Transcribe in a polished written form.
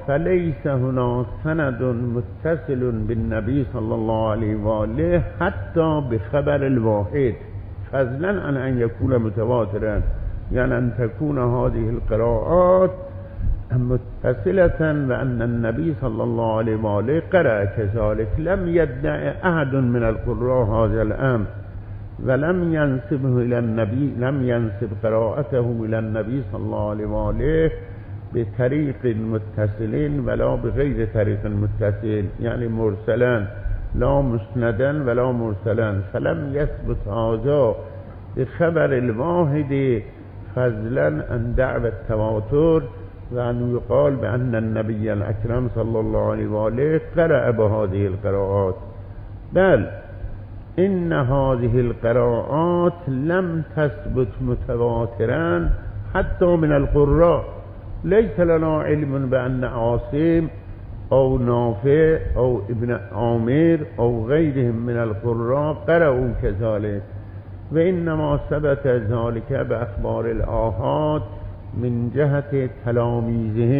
فليس هنا سند متصل بالنبي صلى الله عليه وآله حتى بخبر الواحد، فضلا عن أن يكون متواترا، يعني أن تكون هذه القراءات متصلة بأن النبي صلى الله عليه وآله قرأ كذلك. لم يدعي أحد من القراء هذا الأمر، ولم ينسبه إلى النبي، لم ينسب قراءته إلى النبي صلى الله عليه وآله بطريق متصل ولا بغير طريق متصل، يعني مرسلا لا مسندا ولا مرسلا، فلم يثبت هذا بخبر الواحد فضلا عن دعوى التواتر وأن يقال بأن النبي الأكرم صلى الله عليه وآله قرأ بهذه القراءات. بل إن هذه القراءات لم تثبت متواترا حتى من القراء. ليس لنا علم بأن عاصم أو نافع أو ابن عامر أو غيرهم من القراء قرأوا كذلك، وإنما ثبت ذلك بأخبار الآحاد من جهة تلاميذهم.